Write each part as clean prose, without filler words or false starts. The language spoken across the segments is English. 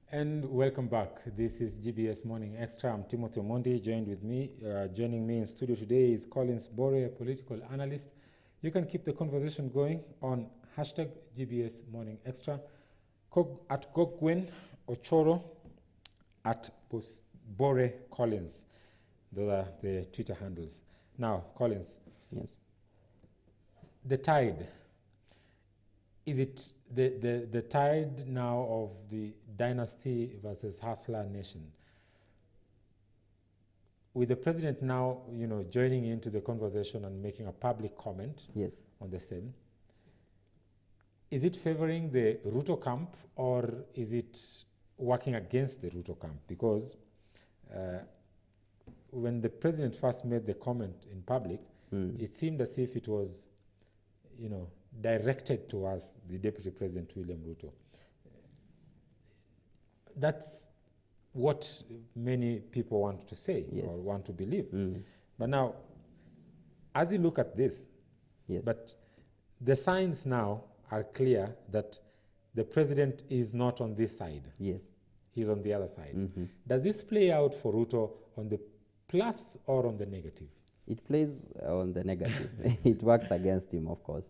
And welcome back. This is GBS Morning Extra. I'm Timothy Omondi. Joining me in studio today is Collins Bore, a political analyst. You can keep the conversation going on hashtag GBS Morning Extra, at Gogwin Ochoro, at Bore Collins. Those are the Twitter handles. Now, Collins. Yes. The tide. Is it the tide now of the Dynasty versus Hustler nation? With the president now, joining into the conversation and making a public comment Yes. on the same, is it favoring the Ruto camp or is it working against the Ruto camp? Because when the president first made the comment in public, it seemed as if it was, directed towards the Deputy President William Ruto. That's what many people want to say or want to believe. But now, as you look at this, but the signs now are clear that the president is not on this side. Yes. He's on the other side. Does this play out for Ruto on the plus or on the negative? It plays on the negative. It works against him, of course,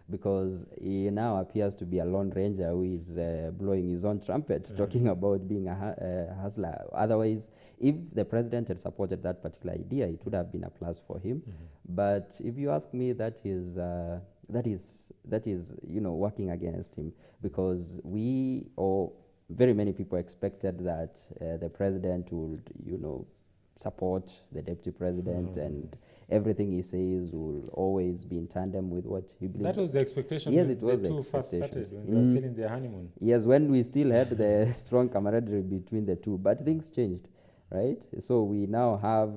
because he now appears to be a lone ranger who is blowing his own trumpet, talking about being a hustler. Otherwise, if the president had supported that particular idea, it would have been a plus for him. But if you ask me, that is working against him, because we or very many people expected that the president would support the deputy president and everything he says will always be in tandem with what he believes. That was the expectation. Yes, when it was the the two first expectation. started, when they were still in their honeymoon. Yes, when we still had the strong camaraderie between the two, but things changed, right? So we now have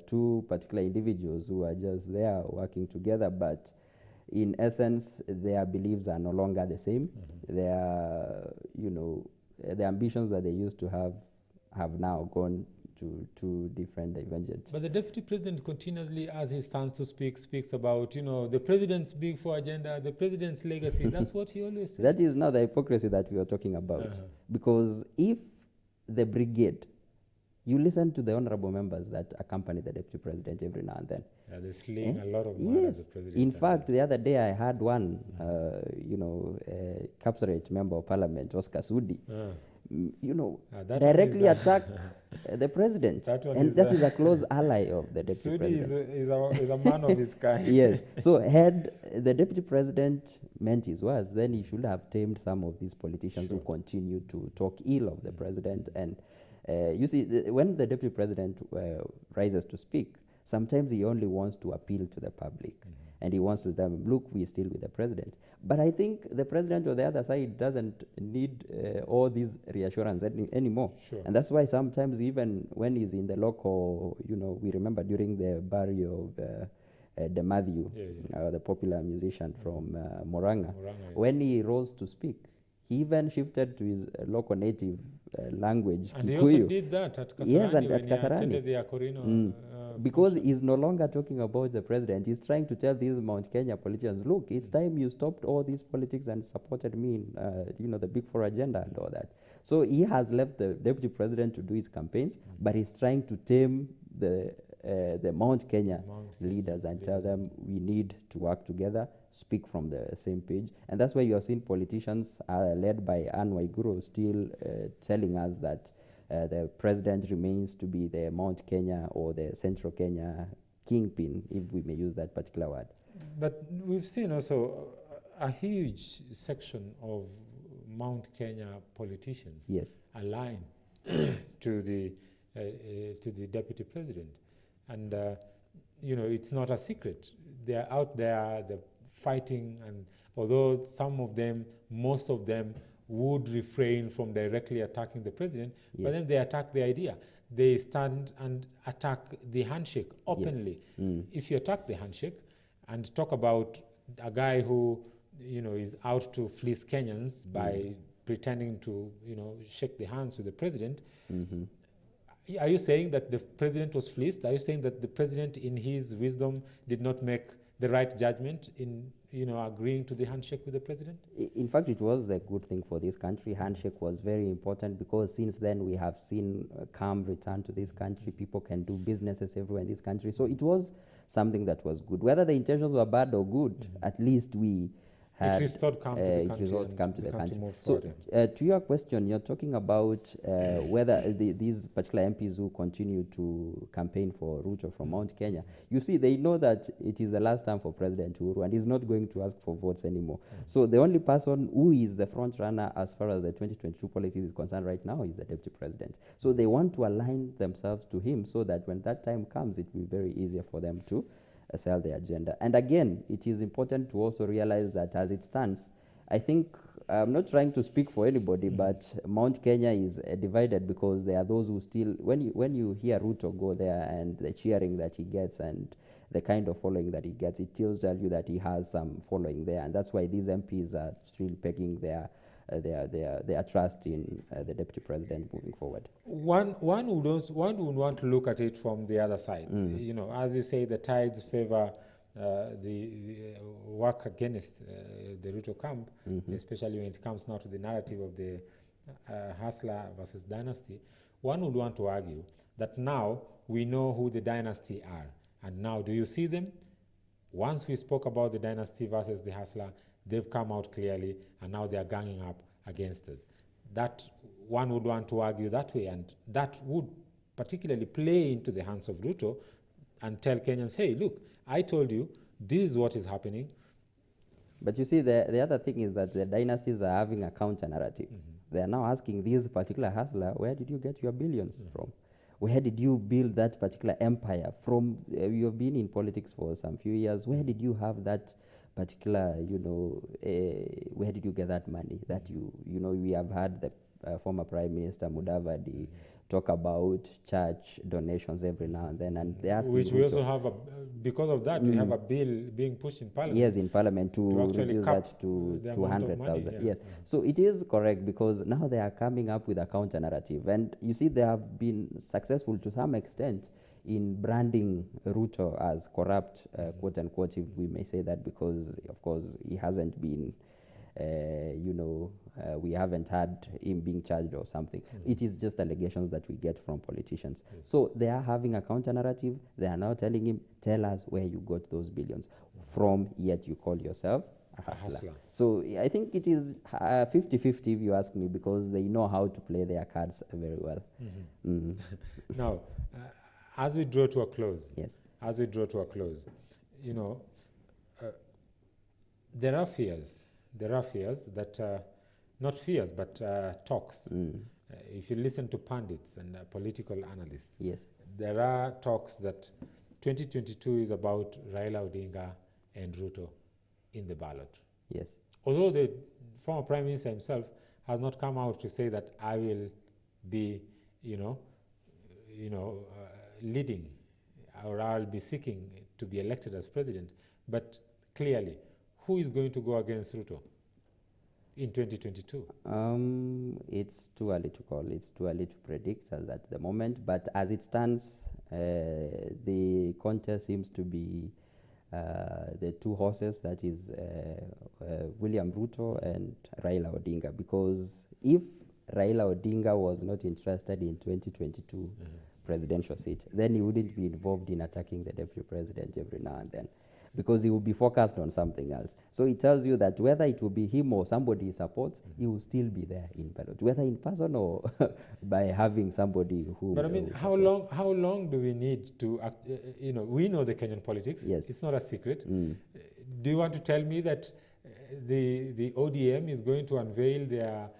two particular individuals who are just there working together, but in essence, their beliefs are no longer the same. Their, the ambitions that they used to have now gone to two different divergent. But the deputy president continuously, as he stands to speak, speaks about, the president's big four agenda, the president's legacy. That's what he always says. That is now the hypocrisy that we are talking about. Because if the brigade, you listen to the honorable members that accompany the deputy president every now and then. Yeah, they sling a lot of money at the president. In fact, the other day I had one, capsurate member of parliament, Oscar Sudi, directly attack the president. And that is a close ally of the deputy president. Is a man of his kind. Yes. So had the deputy president meant his words, then he should have tamed some of these politicians who continue to talk ill of the president. And you see, when the deputy president rises to speak, sometimes he only wants to appeal to the public. And he wants to tell them, look, we're still with the president. But I think the president on the other side doesn't need all these reassurance anymore. And that's why sometimes even when he's in the local, we remember during the burial of De Matthew, the popular musician from Moranga, when he rose to speak, he even shifted to his local native language. And Kikuyu. He also did that at Kasarani. Yes, and when at Kasarani. He attended the Akorino, because he's no longer talking about the president. He's trying to tell these Mount Kenya politicians, look, it's time you stopped all these politics and supported me in, the Big Four agenda and all that. So he has left the deputy president to do his campaigns, but he's trying to tame the Mount Kenya leaders and tell them we need to work together, speak from the same page. And that's why you have seen politicians led by Anne Waiguru still telling us that the president remains to be the Mount Kenya or the Central Kenya kingpin, if we may use that particular word. But we've seen also a huge section of Mount Kenya politicians aligned to the deputy president. And, it's not a secret. They're out there, they're fighting, and although most of them would refrain from directly attacking the president, but then they attack the idea. They stand and attack the handshake openly. If you attack the handshake and talk about a guy who, is out to fleece Kenyans by pretending to, shake the hands with the president, are you saying that the president was fleeced? Are you saying that the president, in his wisdom, did not make the right judgment in agreeing to the handshake with the president? In fact, it was a good thing for this country. Handshake was very important because since then we have seen calm return to this country. People can do businesses everywhere in this country. So it was something that was good. Whether the intentions were bad or good, at least we had it restored calm to the country. So to your question, you're talking about whether these particular MPs who continue to campaign for Ruto from Mount Kenya, you see, they know that it is the last time for President Uhuru and he's not going to ask for votes anymore. So the only person who is the front runner as far as the 2022 politics is concerned right now is the Deputy President. So they want to align themselves to him so that when that time comes, it will be very easier for them to sell the agenda. And again, it is important to also realize that as it stands, I think, I'm not trying to speak for anybody, but Mount Kenya is divided because there are those who still, when you hear Ruto go there and the cheering that he gets and the kind of following that he gets, it tells you that he has some following there. And that's why these MPs are still pegging their trust in the Deputy President moving forward. One would want to look at it from the other side. As you say, the tides favor the work against the Ruto camp, especially when it comes now to the narrative of the Hustler versus Dynasty. One would want to argue that now we know who the Dynasty are. And now, do you see them? Once we spoke about the Dynasty versus the Hustler, they've come out clearly, and now they are ganging up against us. That one would want to argue that way, and that would particularly play into the hands of Ruto and tell Kenyans, hey, look, I told you, this is what is happening. But you see, the other thing is that the dynasties are having a counter-narrative. They are now asking this particular hustler, where did you get your billions from? Where did you build that particular empire from? You have been in politics for some few years. Where did you have that particular, where did you get that money that we have had the former Prime Minister Mudavadi talk about church donations every now and then, and they ask, which we also have because of that we have a bill being pushed in Parliament. Yes, in Parliament to reduce that to 200,000. Yes, so it is correct because now they are coming up with a counter narrative, and you see they have been successful to some extent in branding Ruto as corrupt, quote unquote, if we may say that, because of course he hasn't been, we haven't had him being charged or something. It is just allegations that we get from politicians. So they are having a counter narrative. They are now telling him, tell us where you got those billions from, yet you call yourself a hustler. So I think it is 50-50 if you ask me, because they know how to play their cards very well. Now, as we draw to a close, yes, there are fears that, not fears, but talks. If you listen to pundits and political analysts, yes, there are talks that 2022 is about Raila Odinga and Ruto in the ballot. Yes. Although the former Prime Minister himself has not come out to say that I will be, leading, or I'll be seeking to be elected as president. But clearly, who is going to go against Ruto in 2022? It's too early to call. It's too early to predict as at the moment. But as it stands, the contest seems to be the two horses, that is William Ruto and Raila Odinga. Because if Raila Odinga was not interested in 2022 presidential seat, then he wouldn't be involved in attacking the deputy president every now and then, because he will be focused on something else. So it tells you that whether it will be him or somebody he supports, he will still be there in ballot, whether in person or by having somebody who. But I mean, how long do we need to act, we know the Kenyan politics. Yes. It's not a secret. Do you want to tell me that the ODM is going to unveil their,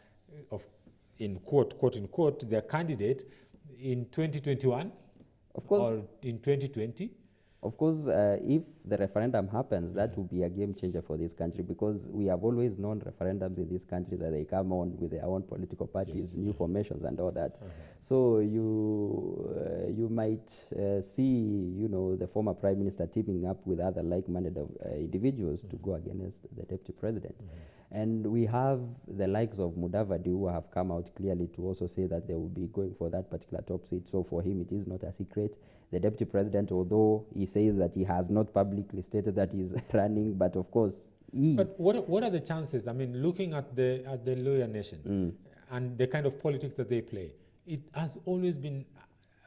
in quote unquote, their candidate in 2021? Of course. Or in 2020? Of course, if the referendum happens, that will be a game changer for this country, because we have always known referendums in this country that they come on with their own political parties, new formations and all that. So you might see, the former Prime Minister teaming up with other like-minded individuals to go against the deputy president. And we have the likes of Mudavadi, who have come out clearly to also say that they will be going for that particular top seat. So for him, it is not a secret. The deputy president, although he says that he has not publicly stated that he's running, but of course, But what are the chances? I mean, looking at the Luhya nation and the kind of politics that they play, it has always been,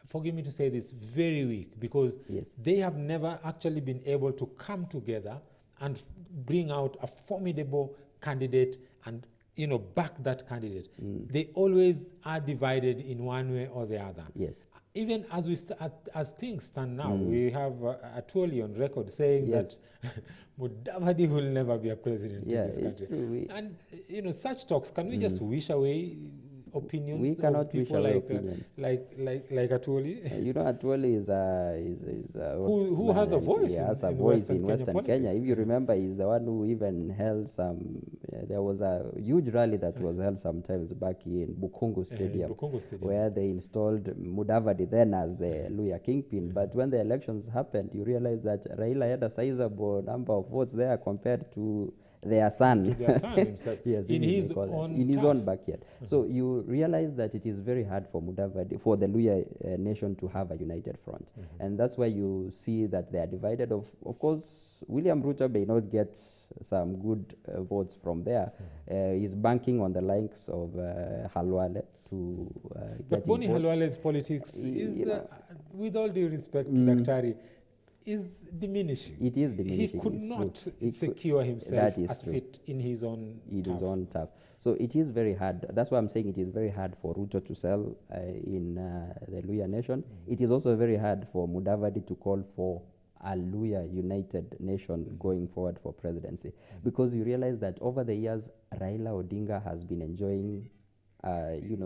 forgive me to say this, very weak, because they have never actually been able to come together and bring out a formidable candidate and back that candidate. They always are divided in one way or the other. Even as as things stand now, we have Atwoli on record saying that Mudavadi will never be a president in this country. True. And such talks, can we just wish away opinions? We cannot of people wish away like opinions. Like Atwoli. Atwoli who has a voice. He has a voice in Western Kenya. If you remember, he's the one who even held some. There was a huge rally that was held sometimes back in Bukungu Stadium, where they installed Mudavadi then as the Luhya kingpin. But when the elections happened, you realize that Raila had a sizable number of votes there compared to their son. To their son himself. Yes, in his own backyard. So you realize that it is very hard for Mudavadi, for the Luhya nation to have a united front. And that's why you see that they are divided. Of course, William Ruto may not get some good votes from there. He's banking on the likes of Halwale to but Boni Halwale's politics is, with all due respect to Daktari, is diminishing. It is diminishing. He could not secure himself a seat in his own turf. So it is very hard. That's why I'm saying it is very hard for Ruto to sell in the Luhya nation. It is also very hard for Mudavadi to call for a Luhya united nation going forward for presidency, because you realize that over the years Raila Odinga has been enjoying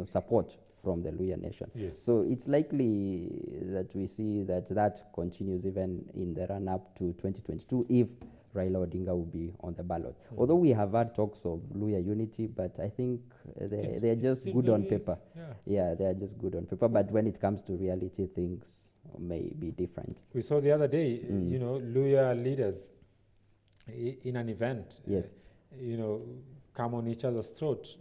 support from the Luhya nation. So it's likely that we see that continues even in the run-up to 2022 if Raila Odinga will be on the ballot. Although we have had talks of Luhya unity, but I think they're just good on paper. Yeah, they're just good on paper. But when it comes to reality, things may be different. We saw the other day, Luhya leaders in an event, come on each other's throat,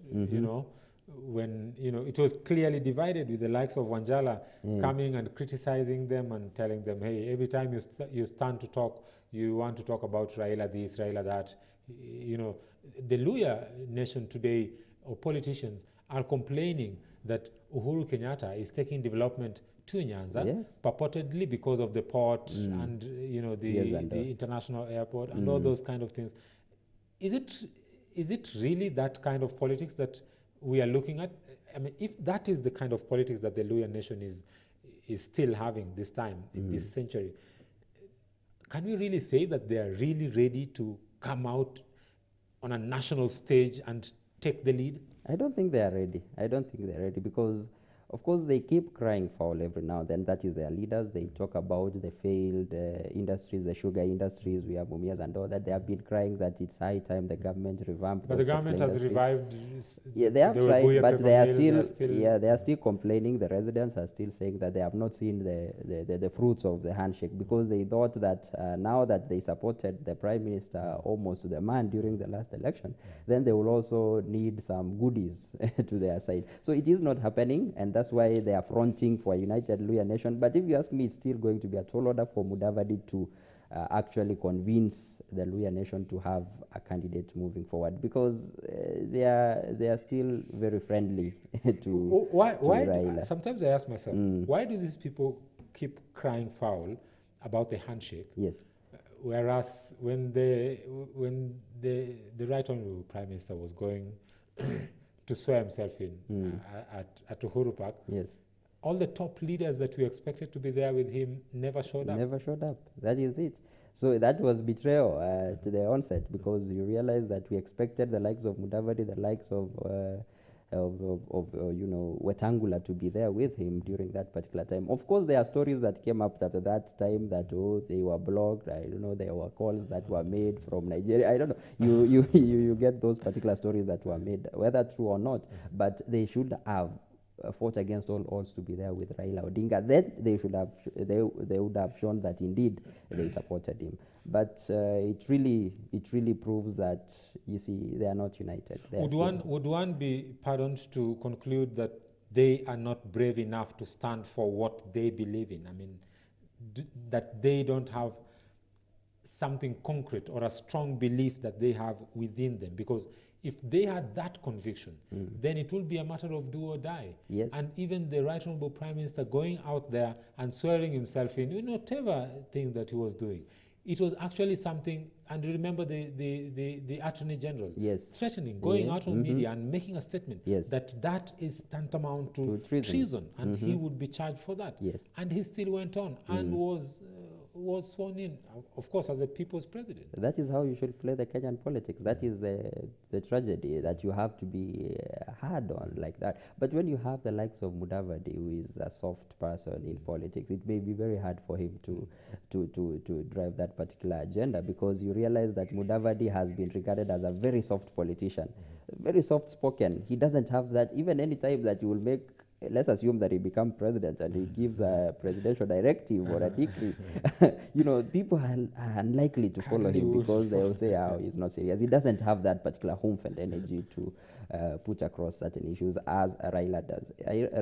when it was clearly divided, with the likes of Wanjala coming and criticizing them and telling them, hey, every time you stand to talk, you want to talk about Raila this, Raila that. The Luhya nation today, or politicians, are complaining that Uhuru Kenyatta is taking development to Nyanza, purportedly because of the port and the international airport and all those kind of things. Is it really that kind of politics that we are looking at? I mean, if that is the kind of politics that the Luhya nation is still having this time, in this century, can we really say that they are really ready to come out on a national stage and take the lead? I don't think they are ready. I don't think they're ready because, of course, they keep crying foul every now and then. That is their leaders. They talk about the failed industries, the sugar industries. We have Mumias and all that. They have been crying that it's high time the government revamped. But the government has revived. Yeah, they have tried, but they are still complaining. The residents are still saying that they have not seen the fruits of the handshake, because they thought that now that they supported the prime minister almost to the man during the last election, then they will also need some goodies to their side. So it is not happening, and that's why they are fronting for a united Luhya nation. But if you ask me, it's still going to be a tall order for Mudavadi to actually convince the Luhya nation to have a candidate moving forward, because they are still very friendly to Raila. Sometimes I ask myself, why do these people keep crying foul about the handshake? Whereas when the Right Honourable Prime Minister was going to swear himself in at Uhuru Park, all the top leaders that we expected to be there with him never showed up. Never showed up. That is it. So that was betrayal to the onset, because you realize that we expected the likes of Mudavadi, the likes of Wetangula to be there with him during that particular time. Of course, there are stories that came up after that time that they were blocked. I don't know. There were calls that were made from Nigeria. I don't know. You get those particular stories that were made, whether true or not. But they should have fought against all odds to be there with Raila Odinga. Then they would have shown that indeed they supported him. But it really proves that, you see, they are not united. Would one be pardoned to conclude that they are not brave enough to stand for what they believe in? I mean, that they don't have something concrete or a strong belief that they have within them. Because if they had that conviction, then it will be a matter of do or die. Yes. And even the Right Honorable Prime Minister going out there and swearing himself in whatever thing that he was doing, it was actually something. And remember the Attorney General threatening, going out on media and making a statement that is tantamount to treason, and he would be charged for that. And he still went on and was sworn in, of course, as a people's president. That is how you should play the Kenyan politics. That is the tragedy, that you have to be hard on like that. But when you have the likes of Mudavadi, who is a soft person in politics, it may be very hard for him to drive that particular agenda, because you realize that Mudavadi has been regarded as a very soft politician, very soft-spoken. He doesn't have that. Even any time that you will make, let's assume that he becomes president and he gives a presidential directive or a decree, people are unlikely to follow him, because they will say, oh, he's not serious. He doesn't have that particular oomph and energy to put across certain issues as Raila does.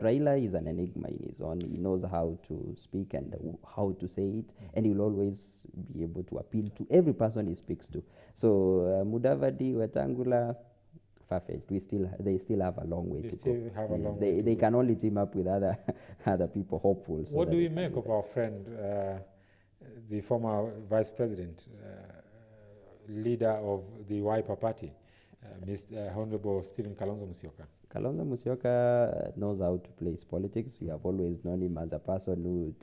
Raila is an enigma in his own. He knows how to speak and how to say it, and he will always be able to appeal to every person he speaks to. So Mudavadi, Wetangula, perfect. They still have a long way to go. They can only team up with other people, hopeful. So what do we make of our friend, the former vice president, leader of the Wiper Party, Mr. Honorable Stephen Kalonzo Musyoka? Kalonzo Musyoka knows how to play his politics. We have always known him as a person who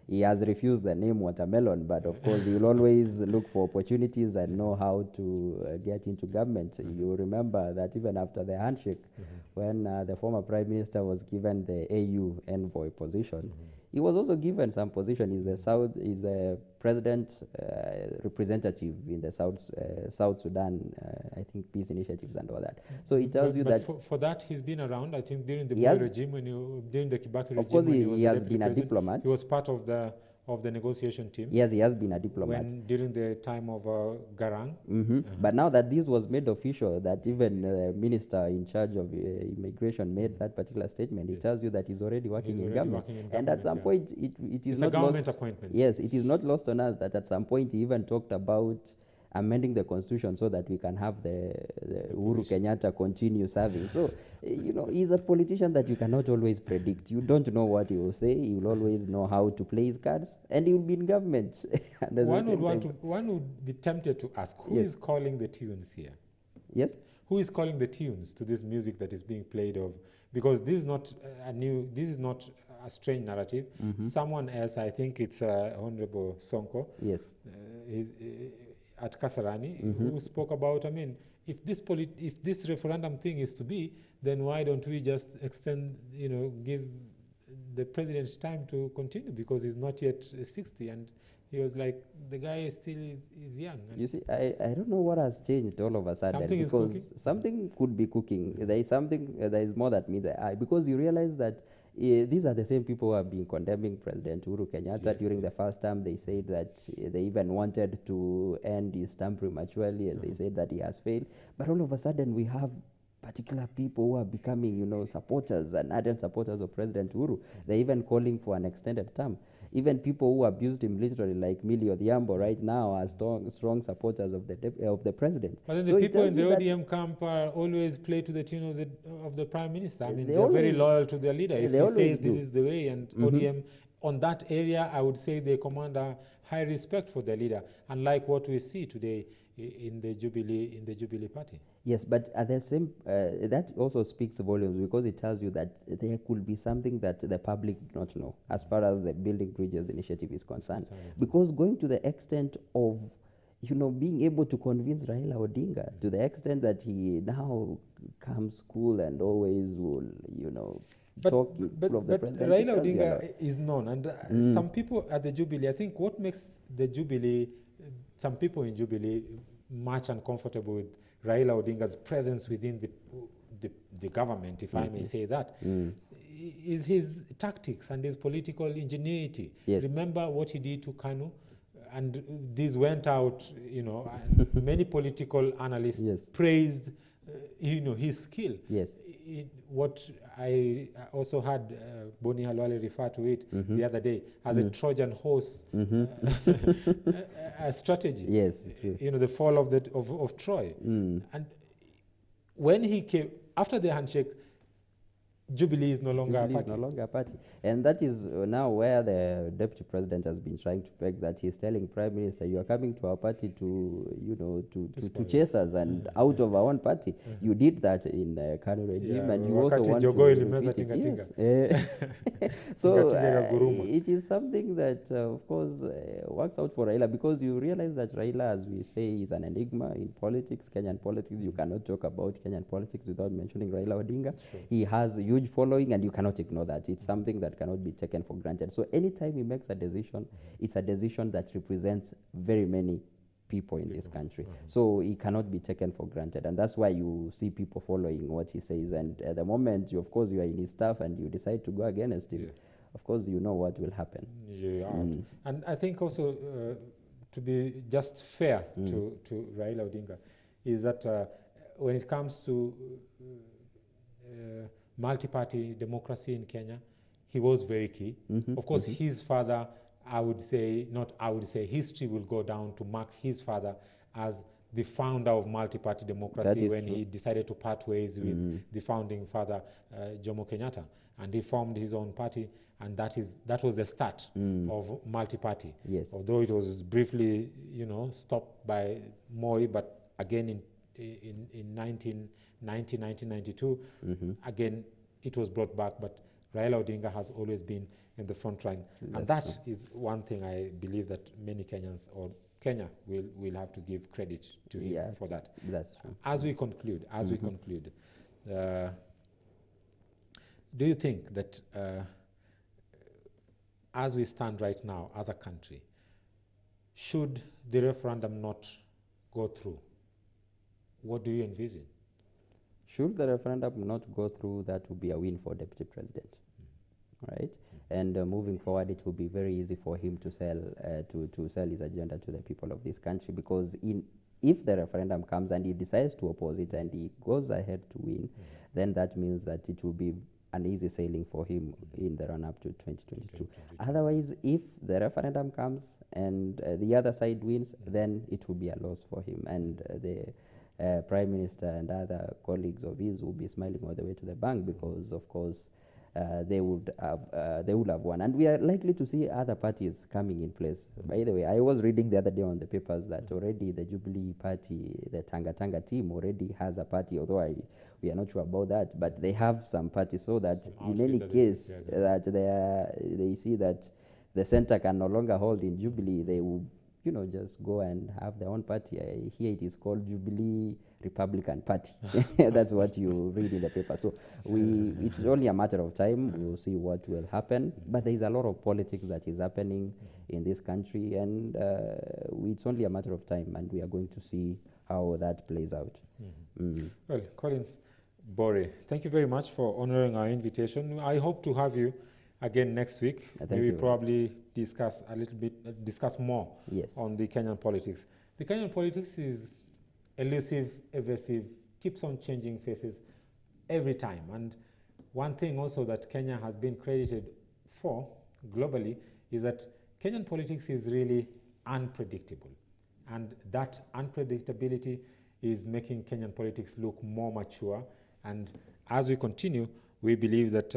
he has refused the name watermelon, but of course he will always look for opportunities and know how to get into government. You remember that even after the handshake, when the former Prime Minister was given the AU envoy position, he was also given some position. He's the president representative in the South Sudan, I think, peace initiatives and all that. So it tells you that for that he's been around. I think during the Moi regime, during the Kibaki regime, of course he has been a diplomat. He was part of the negotiation team. Yes, he has been a diplomat. During the time of Garang. But now that this was made official, that even the minister in charge of immigration made that particular statement, it tells you that he's already working in government. And at some point, it is not a government appointment. Yes, it is not lost on us that at some point he even talked about amending the constitution so that we can have the Uhuru Kenyatta continue serving. So, he's a politician that you cannot always predict. You don't know what he will say. He will always know how to play his cards, and he will be in government. One would be tempted to ask, who is calling the tunes here? Yes? Who is calling the tunes to this music that is being played of? Because this is not this is not a strange narrative. Someone else, I think it's Honorable Sonko. Yes. At Kasarani, who spoke about, if this referendum thing is to be, then why don't we just extend, give the president time to continue, because he's not yet 60, and he was like, the guy still is young. You see, I don't know what has changed all of a sudden. Something is cooking? Something could be cooking. There is something, there is more that meets the eye, because you realize that these are the same people who have been condemning President Uhuru Kenyatta during the first term. They said that they even wanted to end his term prematurely, and they said that he has failed. But all of a sudden, we have particular people who are becoming, supporters and ardent supporters of President Uhuru. They're even calling for an extended term. Even people who abused him literally, like Millie Odhiambo, right now are strong supporters of the president. But then the people in the ODM camp are always play to the tune of the prime minister. They're very loyal to their leader. If he says this is the way, and ODM on that area, I would say they command a high respect for their leader, unlike what we see today in the Jubilee Party. Yes, but at the same, that also speaks volumes, because it tells you that there could be something that the public do not know as far as the Building Bridges initiative is concerned. Because going to the extent of, being able to convince Raila Odinga, to the extent that he now comes cool and always will, talk of the president. Raila Odinga is known, and some people at the Jubilee, I think what makes the Jubilee, some people in Jubilee much uncomfortable with Raila Odinga's presence within the government, if I may say that, is his tactics and his political ingenuity. Yes. Remember what he did to Kanu? And this went out, and many political analysts praised, his skill. Yes. what I also had Boni Halwale refer to it the other day as a Trojan horse a strategy. Yes, true. You know, the fall of Troy. And when he came, after the handshake, Jubilee is no longer a party. No longer a party. And that is now where the deputy president has been trying to peg, that he's telling Prime Minister, you are coming to our party to, you know, to chase us and out of our own party. You did that in the Kanu regime, and you also want to repeat it. Yes. So it is something that, of course, works out for Raila, because you realize that Raila, as we say, is an enigma in politics, Kenyan politics. You cannot talk about Kenyan politics without mentioning Raila Odinga. Sure. He has a huge following, and you cannot ignore that. It's something that cannot be taken for granted. So anytime he makes a decision, it's a decision that represents very many people in this country. So it cannot be taken for granted, and that's why you see people following what he says. And at the moment, of course, you are in his staff and you decide to go against him, of course, you know what will happen. And I think also, to be just fair to Raila Odinga, is that when it comes to multi-party democracy in Kenya, he was very key. Of course, his father, history will go down to mark his father as the founder of multi-party democracy when he decided to part ways with the founding father, Jomo Kenyatta. And he formed his own party, and that was the start of multi-party. Yes. Although it was briefly, stopped by Moi, but again in 1992, again it was brought back. But Raila Odinga has always been in the front line, and that is one thing I believe that many Kenyans or Kenya will have to give credit to him for that. That's true. As we conclude, do you think that as we stand right now as a country, should the referendum not go through, what do you envision? Should the referendum not go through, that would be a win for Deputy President, right? And moving forward, it will be very easy for him to sell his agenda to the people of this country, because if the referendum comes and he decides to oppose it and he goes ahead to win, then that means that it will be an easy sailing for him in the run-up to 2022. Otherwise, if the referendum comes and the other side wins, then it will be a loss for him, and the Prime Minister and other colleagues of his will be smiling all the way to the bank, because, of course, they would have won. And we are likely to see other parties coming in place. By the way, I was reading the other day on the papers that already the Jubilee Party, the Tanga team, already has a party, although we are not sure about that, but they have some parties, so that in any case that they see that the center can no longer hold in Jubilee, they will just go and have their own party. I hear it is called Jubilee Republican Party. That's what you read in the paper. So it's only a matter of time. We'll see what will happen. But there is a lot of politics that is happening in this country, and it's only a matter of time, and we are going to see how that plays out. Well, Collins Bore, thank you very much for honoring our invitation. I hope to have you again next week. Maybe probably discuss more on the Kenyan politics. The Kenyan politics is elusive, evasive, keeps on changing faces every time. And one thing also that Kenya has been credited for globally is that Kenyan politics is really unpredictable. And that unpredictability is making Kenyan politics look more mature. And as we continue, we believe that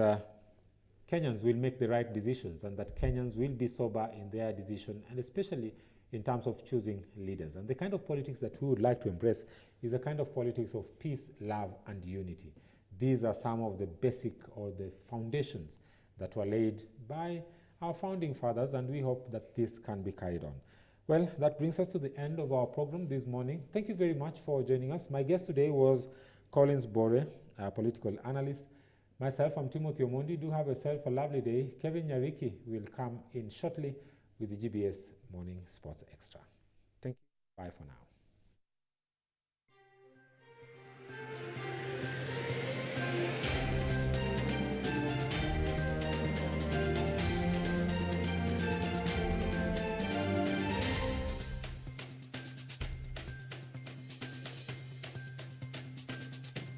Kenyans will make the right decisions, and that Kenyans will be sober in their decision, and especially in terms of choosing leaders. And the kind of politics that we would like to embrace is a kind of politics of peace, love, and unity. These are some of the basic or the foundations that were laid by our founding fathers, and we hope that this can be carried on. Well, that brings us to the end of our program this morning. Thank you very much for joining us. My guest today was Collins Bore, a political analyst. Myself, I'm Timothy Omondi. Do have yourself a lovely day. Kevin Nyariki will come in shortly with the GBS Morning Sports Extra. Thank you. Bye for now.